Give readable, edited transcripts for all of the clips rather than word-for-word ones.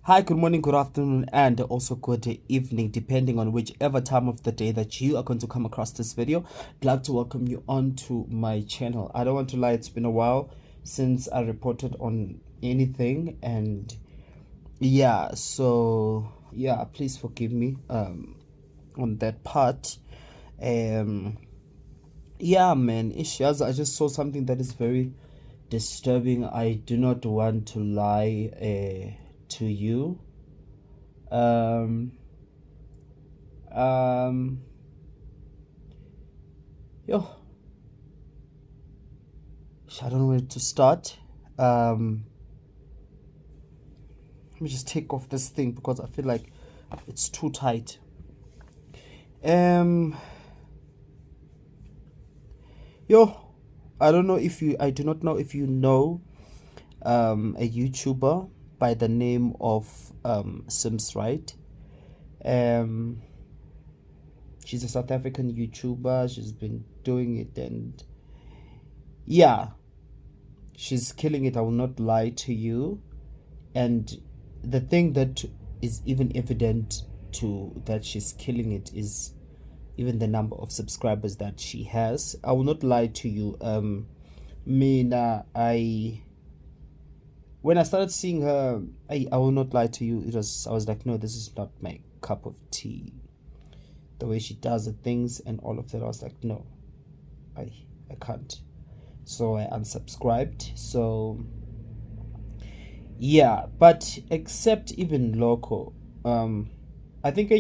Hi, good morning, good afternoon, and also good evening, depending on whichever time of the day that you are going to come across this video. Glad to welcome you onto my channel. I don't want to lie, it's been a while since I reported on anything, and please forgive me on that part. Man, issues. I just saw something that is very disturbing. I do not want to lie to you. um um yo I don't know where to start. Let me just take off this thing because I feel like it's too tight. um yo I do not know if you know a YouTuber by the name of Sims, right? um she's a South African YouTuber. She's been doing it, and yeah, she's killing it. I will not lie to you. And the thing that is even evident to that she's killing it is even the number of subscribers that she has. I will not lie to you. Mina, when I started seeing her, I will not lie to you. I was like, no, this is not my cup of tea. The way she does the things and all of that, I was like, no, I can't. So I unsubscribed. So yeah, but except even local, I think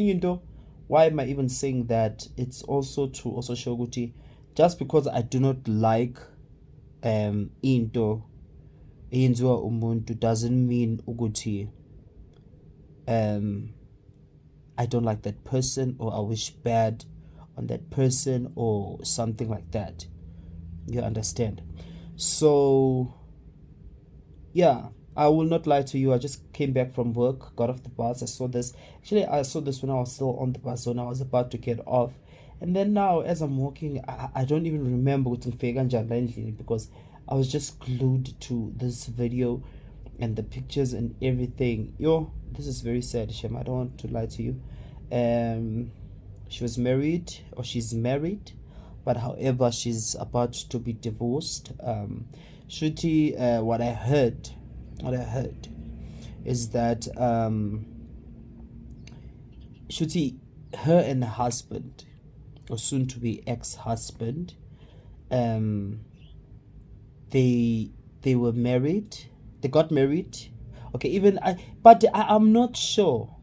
why am I even saying that? It's also to also show Guti, just because I do not like into eyenziwa umuntu doesn't mean ukuthi I don't like that person, or I wish bad on that person, or something like that. You understand? So yeah, I will not lie to you. I just came back from work, got off the bus. I saw this. Actually, I saw this when I was still on the bus, when I was about to get off. And then now, as I'm walking, I don't even remember what's in because I was just glued to this video and the pictures and everything. Yo, this is very sad, Shem. I don't want to lie to you. She was married, or she's married, but however, she's about to be divorced. Shruti, what I heard is that Shruti, her and her husband, or soon to be ex-husband, they were married. They got married. Okay, I'm not sure.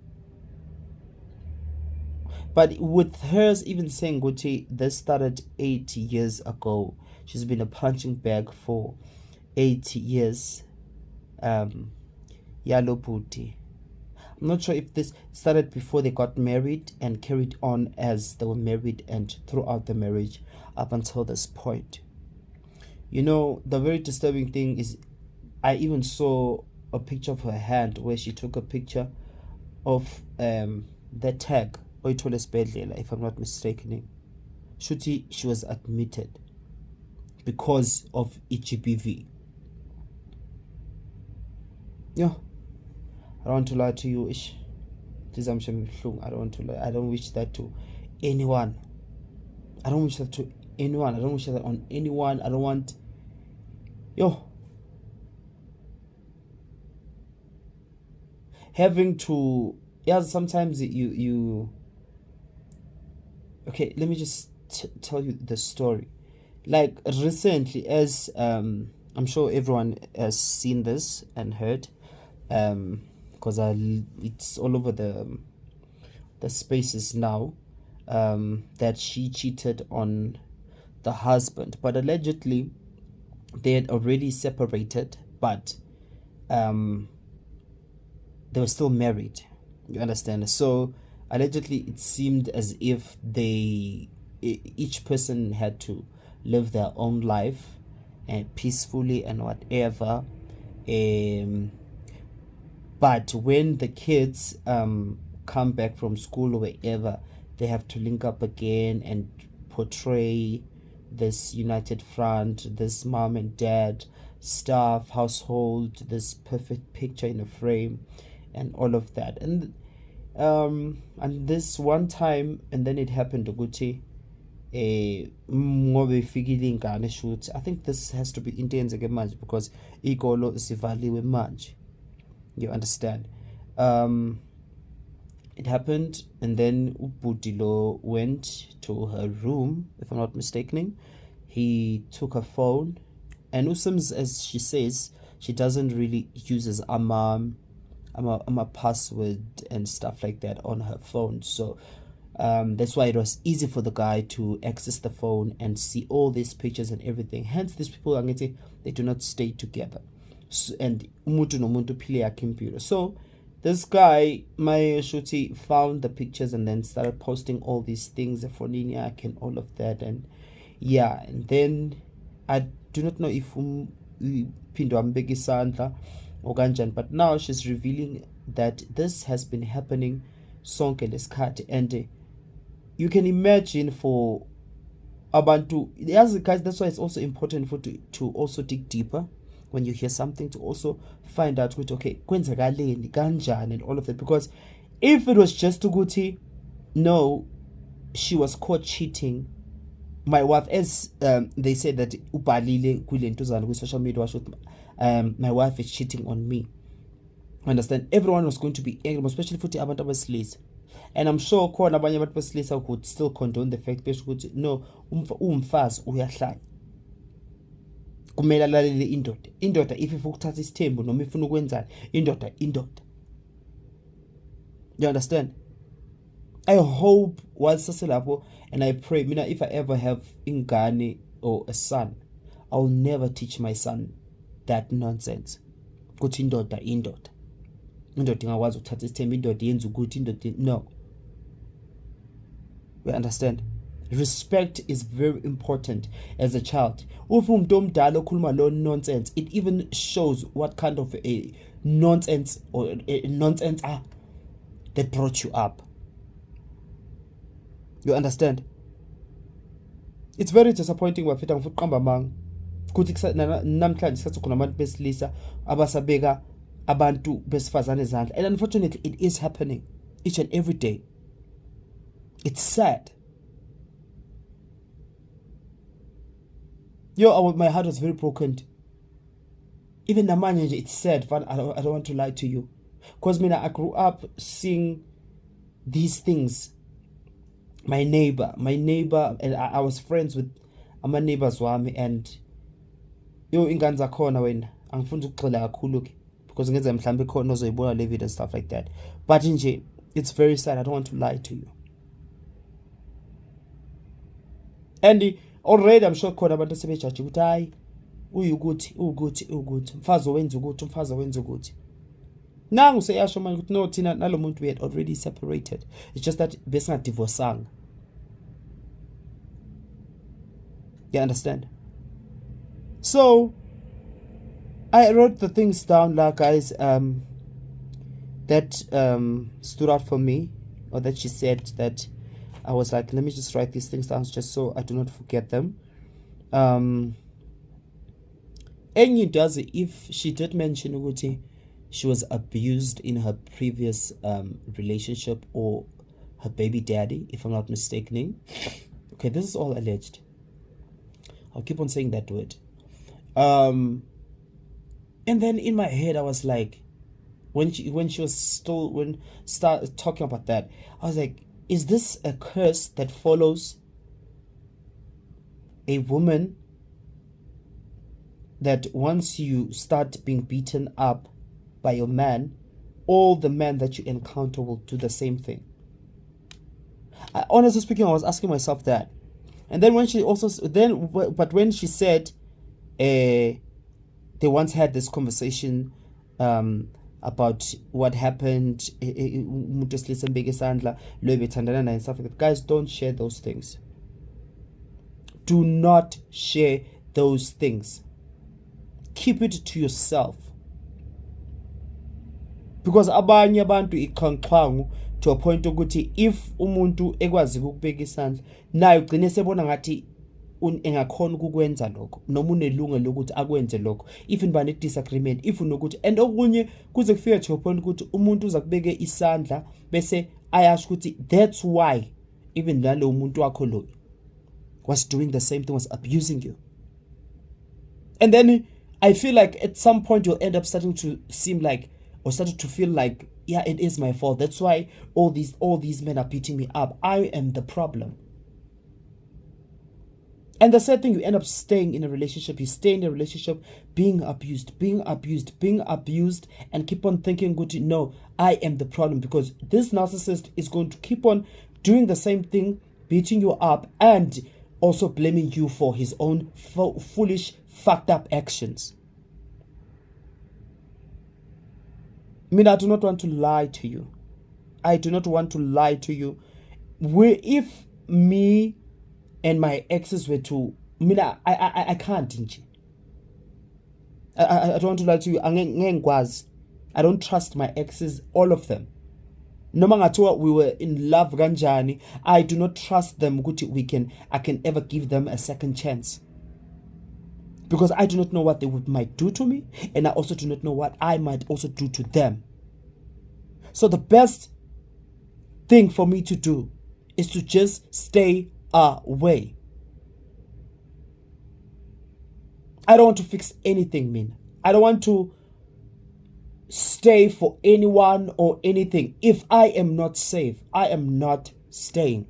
But with hers even saying, Gucci, this started 8 years ago. She's been a punching bag for 8 years. Yalo Puti. I'm not sure if this started before they got married and carried on as they were married and throughout the marriage up until this point. You know, the very disturbing thing is I even saw a picture of her hand where she took a picture of the tag, if I'm not mistaken. Shuti, she was admitted because of HPV. Yeah, I don't want to lie to you. I don't want to lie. I don't wish that to anyone. I don't wish that to anyone. I don't wish that on anyone. I don't want having to, sometimes you okay, let me just tell you the story. Like recently, as I'm sure everyone has seen this and heard, because it's all over the spaces now, that she cheated on the husband, but allegedly they had already separated, but they were still married. You understand? So allegedly it seemed as if each person had to live their own life and peacefully and whatever. But when the kids come back from school or wherever, they have to link up again and portray this united front, this mom and dad stuff, household, this perfect picture in a frame. and all of that. And this one time, and then it happened ukuthi ngobe ifikile ingane shoot. I think this has to be intense again manje because ikolo sivaliwe manje. You understand? It happened, and then Ubudilo went to her room, if I'm not mistaken. He took her phone, and Simz, as she says, she doesn't really uses a password and stuff like that on her phone. So that's why it was easy for the guy to access the phone and see all these pictures and everything. Hence, these people, they do not stay together. So, and umuntu nomuntu phile yakhe impilo. So this guy, my shuti, found the pictures and then started posting all these things, the phoniniac and all of that. And yeah, and then I do not know if Pindo Ambegi Sandra or Ganjan, but now she's revealing that this has been happening sonke lesikhathi. And you can imagine for abantu, guys, that's why it's also important to also dig deeper when you hear something, to also find out with okay kwenzakaleni kanjani and all of that. Because if it was just ukuthi no, she was caught cheating, my wife, as they said that ubhalile kule ntuzana ku social media washo my wife is cheating on me, understand, everyone was going to be angry, especially futhi abantu abesilisa. And I'm sure khona abanye abantu besilisa could still condone the fact ukuthi no, umfazi uyahlanya, kumele alalele indoda if ifuna ukuthatha isithembu noma ifuna ukwenzani, indoda. You understand? I hope wasaselapho, and I pray mina if I ever have ingane or a son, I'll never teach my son that nonsense ukuthi indoda ingakwazi ukuthatha isithembu, indoda yenza ukuthi, indoda no. You understand? Respect is very important as a child. If umuntu omdala okhuluma lo nonsense, it even shows what kind of a nonsense or a nonsense that brought you up. You understand? It's very disappointing wafita ngifuna uqamba manga ukuthi namhlanje sisathi khona abantu besilisa abasabeka abantu besifazane ezandla, and unfortunately it is happening each and every day. It's sad. My heart was very broken. Even namanje, it's sad. But I don't want to lie to you, because I grew up seeing these things. My neighbor, and I was friends with my neighbors wami, and ingane zakhona wena angifuni ukugxila kakhulu ke, because ngenza mhlambe khona ozoyibona le video and stuff like that. But nje, it's very sad. I don't want to lie to you. And already I'm sure khona abantu sebejaji ukuthi hayi ukuthi mfazi wenza ukuthi nangu seyasho manje ukuthi no, thina nalo muntu we had already separated. It's just that besinga divorceanga. You understand? So I wrote the things down, like guys, that stood out for me, or that she said, that I was like, let me just write these things down just so I do not forget them. And you does it if she did mention ukuthi she was abused in her previous relationship, or her baby daddy, if I'm not mistaken. Okay, this is all alleged. I'll keep on saying that word. And then in my head I was like, when she was started talking about that, I was like, is this a curse that follows a woman, that once you start being beaten up by your man, all the men that you encounter will do the same thing? Honestly speaking, I was asking myself that. And then when she said they once had this conversation about what happened, and stuff like that. Guys, don't share those things. Do not share those things. Keep it to yourself. Because abanye abantu iqhangqhangu to a point ukuthi if umuntu ekwazi ukubeka isandla nayo ugcine sebona ngathi engakhona ukukwenza lokho noma unelungelo lokuthi akwenze lokho if niba disagreement if unokuthi and okunye kuze kufike to point ukuthi umuntu uza kubeke isandla bese ayasho ukuthi that's why even nalo umuntu wakho lo was doing the same thing, was abusing you. And then I feel like at some point you'll end up starting to seem like, or starting to feel like, yeah, it is my fault. That's why all these men are beating me up. I am the problem. And the sad thing, you end up staying in a relationship. You stay in a relationship being abused, and keep on thinking, good, no, I am the problem, because this narcissist is going to keep on doing the same thing, beating you up, and also blaming you for his own foolish, fucked up actions. I mean, I do not want to lie to you. I do not want to lie to you. If me and my exes were to, I can't. I don't want to lie to you. I don't trust my exes, all of them. No matter we were in love ganjani, I do not trust them. I can ever give them a second chance, because I do not know what they might do to me, and I also do not know what I might also do to them. So the best thing for me to do is to just stay away. I don't want to fix anything, Mina. I don't want to stay for anyone or anything. If I am not safe, I am not staying.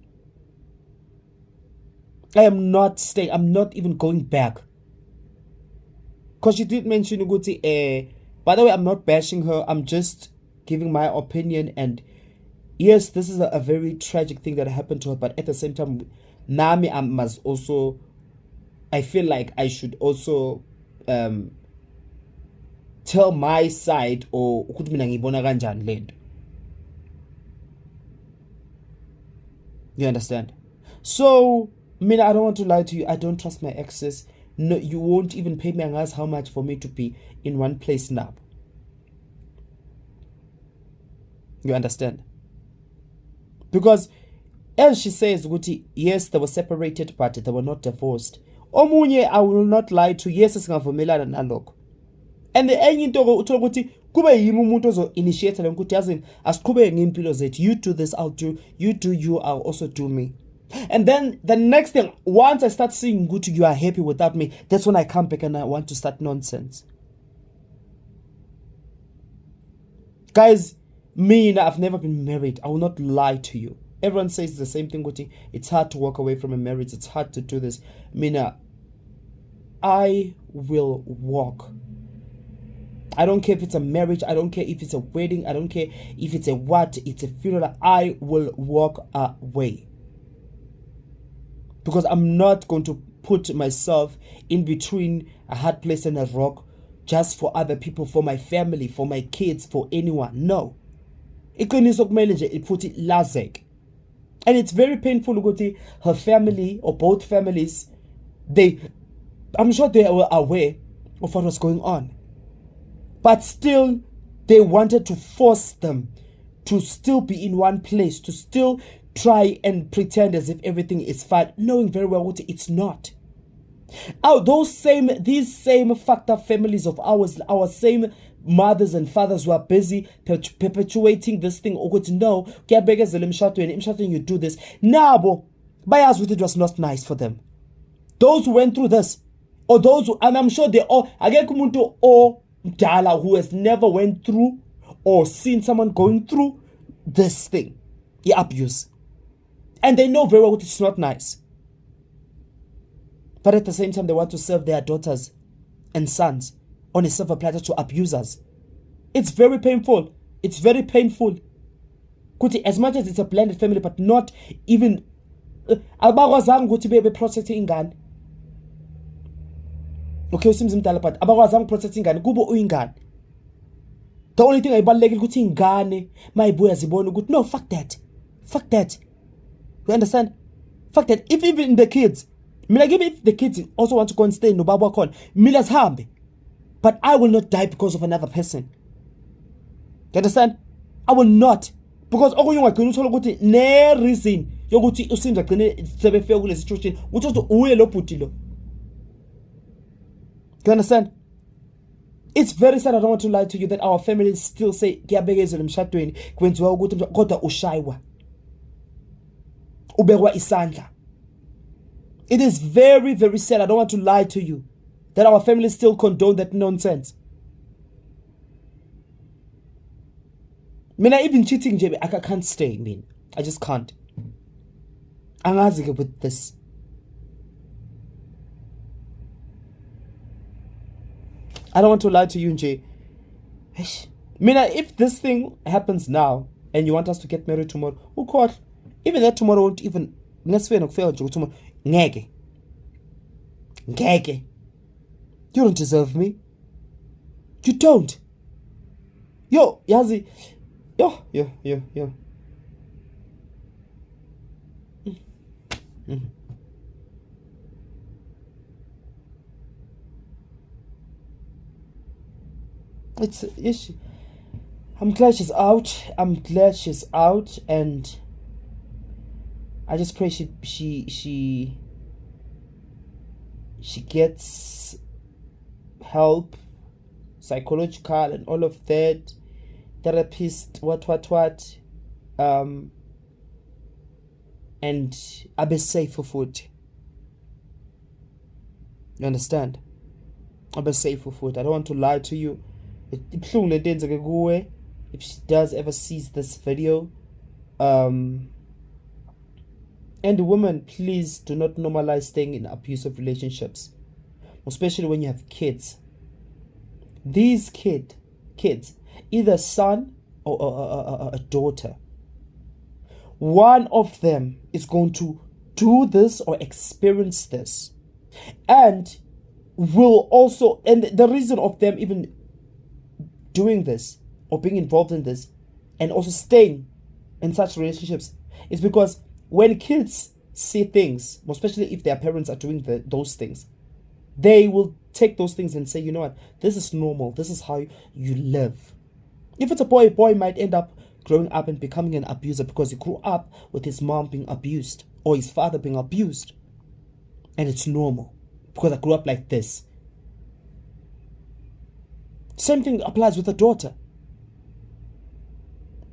I am not staying. I'm not even going back. Because she did mention Uguti, by the way, I'm not bashing her. I'm just giving my opinion. And yes, this is a very tragic thing that happened to her. But at the same time, Nami, I must also, I feel like I should also tell my side, or ukuthi mina ngibona kanjani lento. You understand? So, I don't want to lie to you. I don't trust my exes. No, you won't even pay me and ask how much for me to be in one place now. You understand? Because as she says, yes, they were separated, but they were not divorced. Omunye, I will not lie to you. Yes, singavumelana nalokho. And the enye into uthola ukuthi kube yimi umuntu ozo initiate le ukuthi yazini asiqhubeke ngeimpilo zethu. You do this, I'll do. You do you, I'll also do me. And then the next thing, once I start seeing good, you are happy without me, that's when I come back and I want to start nonsense. Guys, I've never been married. I will not lie to you. Everyone says the same thing, Guti. It's hard to walk away from a marriage. It's hard to do this. I will walk. I don't care if it's a marriage. I don't care if it's a wedding. I don't care if it's a what. It's a funeral. I will walk away. Because I'm not going to put myself in between a hard place and a rock just for other people, for my family, for my kids, for anyone. No. It put it lazek. And it's very painful. Her family, or both families, I'm sure they were aware of what was going on. But still, they wanted to force them to still be in one place, to still try and pretend as if everything is fine, knowing very well what it's not. These same fucked up families of ours, our same mothers and fathers who are busy perpetuating this thing. No, you do this. Nabo, bayas with it was not nice for them. Those who went through this, or those who, and I'm sure they all, again, or Dala who has never went through or seen someone going through this thing, the abuse, and they know very well it's not nice, but at the same time they want to serve their daughters and sons on a silver platter to abusers. It's very painful. It's very painful. As much as it's a blended family, but not even abakwazanga ukuthi bebe protect ingane. Okay, uSimz mdala, but abakwazanga protect ingane kubo uyingane. The only thing ayibalekile ukuthi ingane mayibuya zibona ukuthi no, fuck that. Fuck that. You understand? Fuck that. If even the kids, if the kids also want to go and stay no baba khona, mina sihambe. But I will not die because of another person. You understand? I will not. Because okunye ungagcina uthola ukuthi ne reason yokuthi uSimz agcine sebefika kule situation uthi uye lo bhuti lo. You understand? It's very sad. I don't want to lie to you that our families still say kuyabekezela emshadweni kwenziwa ukuthi kodwa ushaywa ubekwa isandla. It is very, very sad. I don't want to lie to you that our families still condone that nonsense. Mina, even cheating, I can't stay. I just can't. Angazi with this. I don't want to lie to you, Nje. Mina, if this thing happens now and you want us to get married tomorrow, who caught? Even that tomorrow won't even. Ngeke. You don't deserve me. You don't. Yo, Yazi. Yo. It's I'm glad she's out. And I just pray she gets help, psychological and all of that, therapist, what, and abe safe for food. You understand? Abe safe for food. I don't want to lie to you. If she does ever sees this video, and women, please do not normalize staying in abusive relationships, especially when you have kids. These kids, either a son or a daughter, one of them is going to do this or experience this, and will also, and the reason of them even doing this or being involved in this and also staying in such relationships is because when kids see things, especially if their parents are doing those things, they will take those things and say, you know what, this is normal, this is how you live. If it's a boy might end up growing up and becoming an abuser because he grew up with his mom being abused or his father being abused, and it's normal because I grew up like this. Same thing applies with a daughter.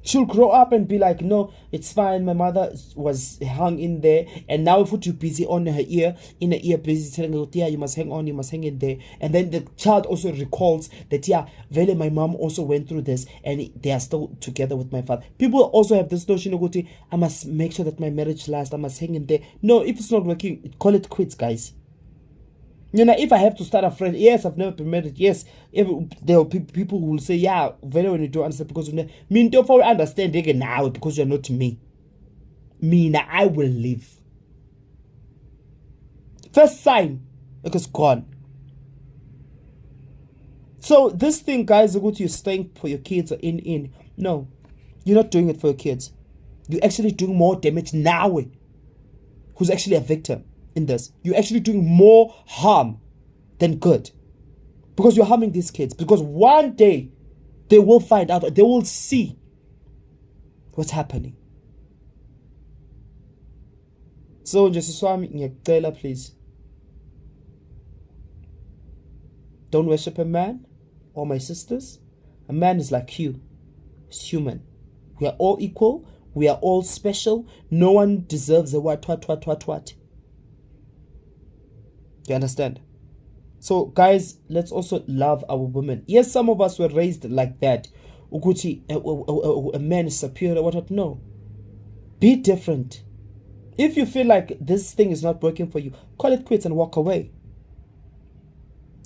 She'll grow up and be like, no, it's fine, my mother was hung in there, and now if you're busy on her ear, in her ear, busy telling her, yeah, you must hang on, you must hang in there. And then the child also recalls that, yeah, really, my mom also went through this, and they are still together with my father. People also have this notion of, I must make sure that my marriage lasts, I must hang in there. No, if it's not working, call it quits, guys. You know, if I have to start afresh, yes, I've never been married. Yes, there will be people who will say, yeah, very when you don't understand because you mean don't understand again now because you're not me. I will leave. First sign, because gone. So this thing, guys, you're staying for your kids or in. No, you're not doing it for your kids. You're actually doing more damage now. Who's actually a victim in this? You're actually doing more harm than good because you're harming these kids, because one day they will find out, they will see what's happening. So just swami ngiyacela, please don't worship a man or my sisters. A man is like you. He's human. We are all equal. We are all special. No one deserves a what. You understand? So guys, let's also love our women. Yes, some of us were raised like that. Uguti, a man is superior, what? No. Be different. If you feel like this thing is not working for you, call it quits and walk away.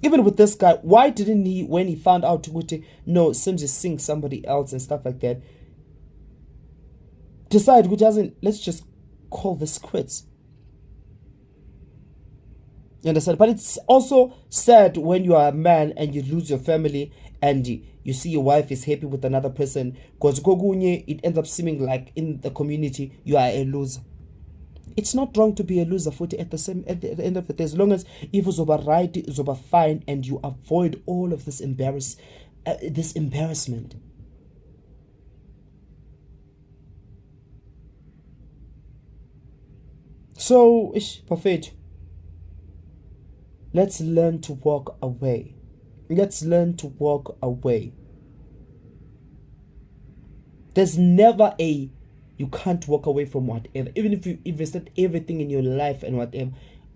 Even with this guy, why didn't he, when he found out Uguti, no, Simz is seeing somebody else and stuff like that, decide who doesn't, let's just call this quits. You understand? But it's also sad when you are a man and you lose your family and you see your wife is happy with another person, because it ends up seeming like in the community you are a loser. It's not wrong to be a loser at the end of the day, as long as if it's over right, it's over fine, and you avoid all of this embarrassment. So, perfect. Let's learn to walk away. Let's learn to walk away. There's never a you can't walk away from whatever. Even if you invested everything in your life and whatever,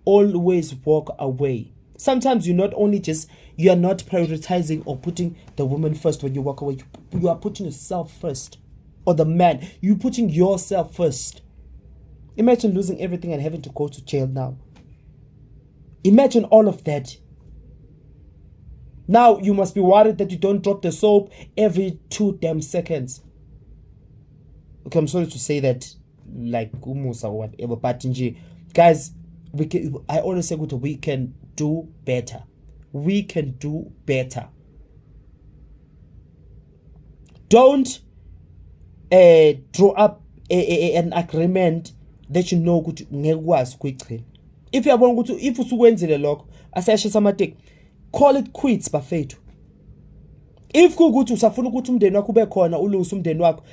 always walk away. Sometimes you are not prioritizing or putting the woman first when you walk away. You are putting yourself first. Or the man, you're putting yourself first. Imagine losing everything and having to go to jail now. Imagine all of that. Now you must be worried that you don't drop the soap every 2 damn seconds. Okay, I'm sorry to say that, like Umusa or whatever, but guys, I always say we can do better. We can do better. Don't draw up an agreement that you know ukuthi ngekwazi ukuyigcina. If you want to, if usukwenzile lokho asayashisa amatek, call it quits bafethu. If kukuthi usafuna ukuthi umndeni wakho ube khona ulungisa umndeni wakho,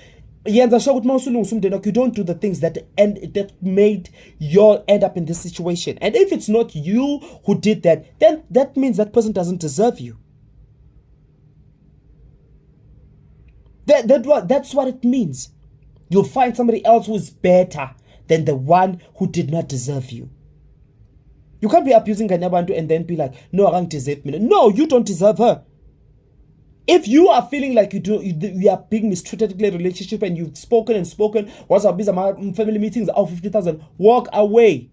yenza sure ukuthi mawusulungisa umndeni wakho you don't do the things that made you end up in this situation. And if it's not you who did that, then that means that person doesn't deserve you. That's what it means. You'll find somebody else who is better than the one who did not deserve you. You can't be abusing Ganyabantu and then be like, no, I don't deserve me. No, you don't deserve her. If you are feeling like you are being mistreated in a relationship and you've spoken, what's our business, family meetings, 50,000, walk away.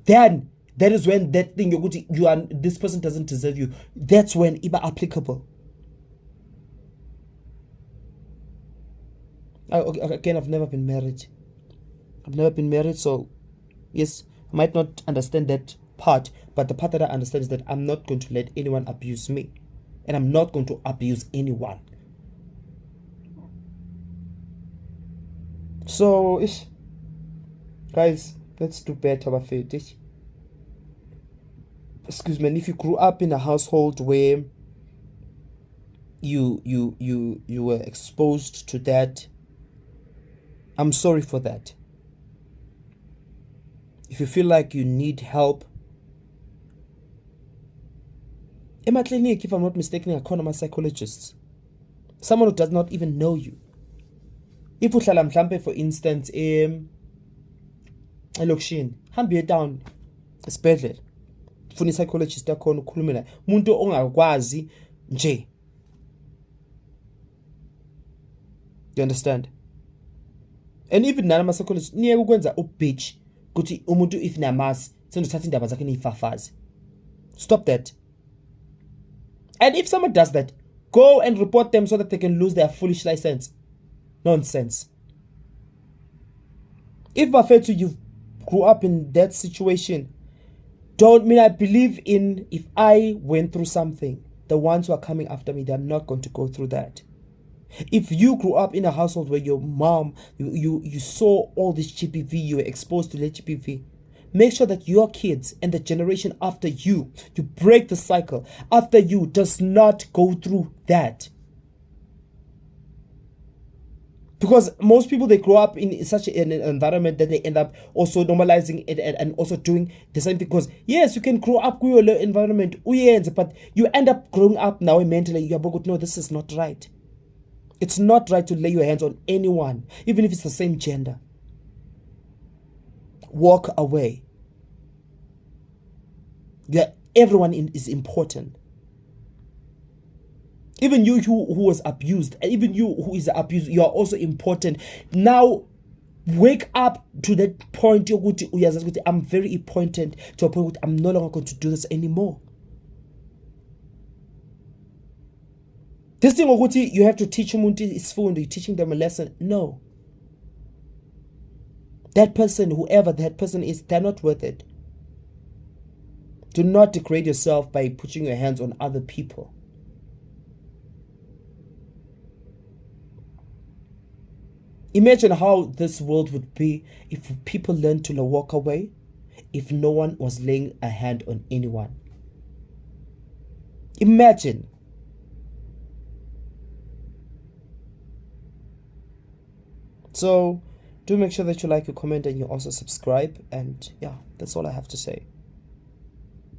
Then that is when that thing this person doesn't deserve you. That's when iba applicable. Again, I've never been married. So yes, I might not understand that part, but the part that I understand is that I'm not going to let anyone abuse me, and I'm not going to abuse anyone. So guys, let's do better. Excuse me. And if you grew up in a household where you were exposed to that, I'm sorry for that. If you feel like you need help, in my clinic, if I'm not mistaken, I call them psychologists. Someone who does not even know you. If you mhlambe, for instance, elokishini, hambe down esibhedlela. Funa psychologist yakhona ukhulume naye. Umuntu ongakwazi nje. You understand? And even nana psychologist niye ukwenza ubitch ukuthi umuntu if namas sendothatha indaba zakhe nifafaze. Stop that. And if someone does that, go and report them so that they can lose their foolish license. Nonsense. If Bafetu, you grew up in that situation, I believe in, if I went through something, the ones who are coming after me, they're not going to go through that. If you grew up in a household where your mom, you saw all this GBV, you were exposed to the GBV, make sure that your kids and the generation after you break the cycle after you does not go through that. Because most people, they grow up in such an environment that they end up also normalizing it and also doing the same thing. Because yes, you can grow up with your environment, but you end up growing up now mentally, you're about to know this is not right. It's not right to lay your hands on anyone, even if it's the same gender. Walk away. Everyone is important. Even you who was abused, and even you who is abused, you are also important. Now, wake up to that point. I'm very important to a point. I'm no longer going to do this anymore. This thing you have to teach them is phone. You're teaching them a lesson. No. That person, whoever that person is, they're not worth it. Do not degrade yourself by putting your hands on other people. Imagine how this world would be if people learned to walk away, if no one was laying a hand on anyone. Imagine. So, Do make sure that you like, you comment, and you also subscribe. And yeah, that's all I have to say.